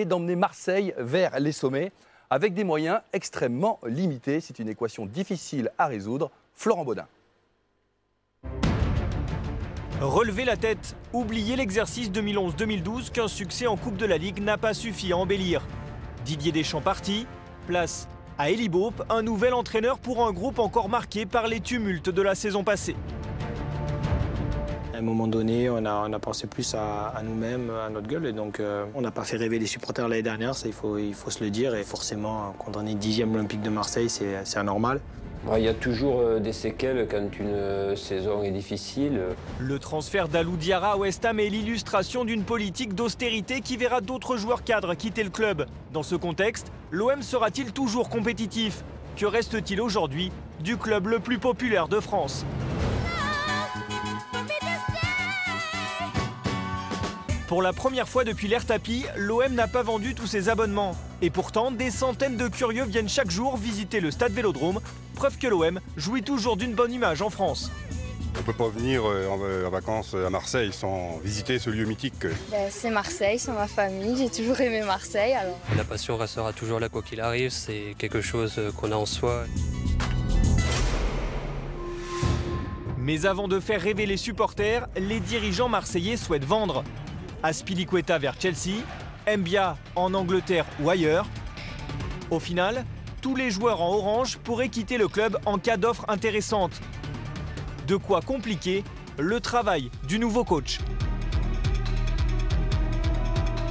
essayer d'emmener Marseille vers les sommets avec des moyens extrêmement limités. C'est une équation difficile à résoudre. Florent Baudin. Relever la tête, oublier l'exercice 2011-2012 qu'un succès en Coupe de la Ligue n'a pas suffi à embellir. Didier Deschamps parti, place à Elie Baup, un nouvel entraîneur pour un groupe encore marqué par les tumultes de la saison passée. À un moment donné, on a pensé plus à nous-mêmes, à notre gueule, et donc on n'a pas fait rêver les supporters l'année dernière, ça il faut se le dire, et forcément, quand on est 10e Olympique de Marseille, c'est anormal. Il y a toujours des séquelles quand une saison est difficile. Le transfert d'Alou Diarra à West Ham est l'illustration d'une politique d'austérité qui verra d'autres joueurs cadres quitter le club. Dans ce contexte, l'OM sera-t-il toujours compétitif? Que reste-t-il aujourd'hui du club le plus populaire de France? Pour la première fois depuis l'ère tapis, l'OM n'a pas vendu tous ses abonnements. Et pourtant, des centaines de curieux viennent chaque jour visiter le stade Vélodrome, preuve que l'OM jouit toujours d'une bonne image en France. On ne peut pas venir en vacances à Marseille sans visiter ce lieu mythique. C'est Marseille, c'est ma famille, j'ai toujours aimé Marseille. Alors. La passion restera toujours là quoi qu'il arrive, c'est quelque chose qu'on a en soi. Mais avant de faire rêver les supporters, les dirigeants marseillais souhaitent vendre. Azpilicueta vers Chelsea, Mbia en Angleterre ou ailleurs. Au final, tous les joueurs en orange pourraient quitter le club en cas d'offre intéressante. De quoi compliquer le travail du nouveau coach.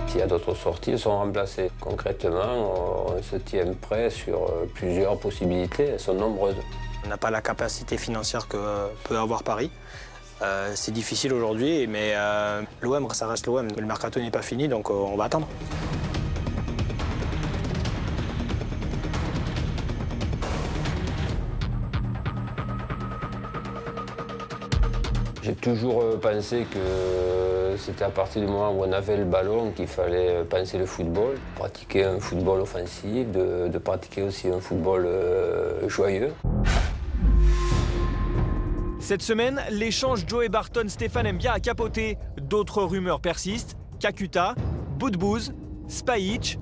S'il y a d'autres sorties, elles sont remplacées. Concrètement, on se tient prêt sur plusieurs possibilités, elles sont nombreuses. On n'a pas la capacité financière que peut avoir Paris. C'est difficile aujourd'hui, mais l'OM, ça reste l'OM. Le mercato n'est pas fini, donc on va attendre. J'ai toujours pensé que c'était à partir du moment où on avait le ballon qu'il fallait penser le football, pratiquer un football offensif, de pratiquer aussi un football joyeux. Cette semaine, l'échange Joey Barton-Stéphane Mbia a capoté. D'autres rumeurs persistent. Kakuta, Boudbouz, Spajic.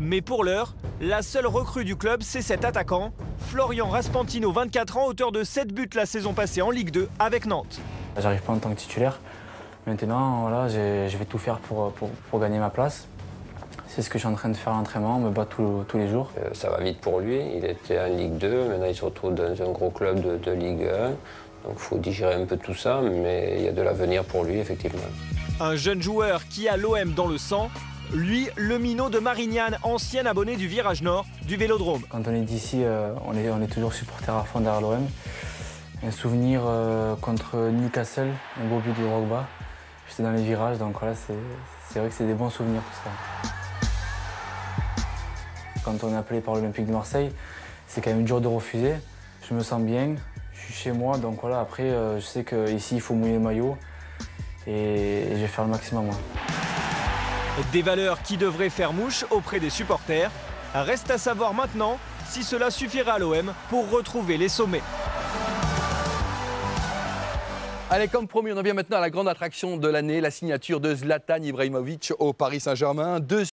Mais pour l'heure, la seule recrue du club, c'est cet attaquant, Florian Raspantino, 24 ans, auteur de 7 buts la saison passée en Ligue 2 avec Nantes. J'arrive pas en tant que titulaire. Maintenant, voilà, je vais tout faire pour gagner ma place. C'est ce que je suis en train de faire à l'entraînement, me battre tous les jours. Ça va vite pour lui. Il était en Ligue 2, maintenant il se retrouve dans un gros club de Ligue 1. Donc il faut digérer un peu tout ça, mais il y a de l'avenir pour lui, effectivement. Un jeune joueur qui a l'OM dans le sang, lui, le minot de Marignane, ancien abonné du Virage Nord du Vélodrome. Quand on est d'ici, on est toujours supporter à fond derrière l'OM. Un souvenir contre Newcastle, un beau but de Drogba. J'étais dans les virages, donc voilà, c'est vrai que c'est des bons souvenirs tout ça. Quand on est appelé par l'Olympique de Marseille, c'est quand même dur de refuser. Je me sens bien. Je suis chez moi, donc voilà, après, je sais qu'ici, il faut mouiller le maillot et je vais faire le maximum. Des valeurs qui devraient faire mouche auprès des supporters. Reste à savoir maintenant si cela suffira à l'OM pour retrouver les sommets. Allez, comme promis, on en vient maintenant à la grande attraction de l'année, la signature de Zlatan Ibrahimovic au Paris Saint-Germain.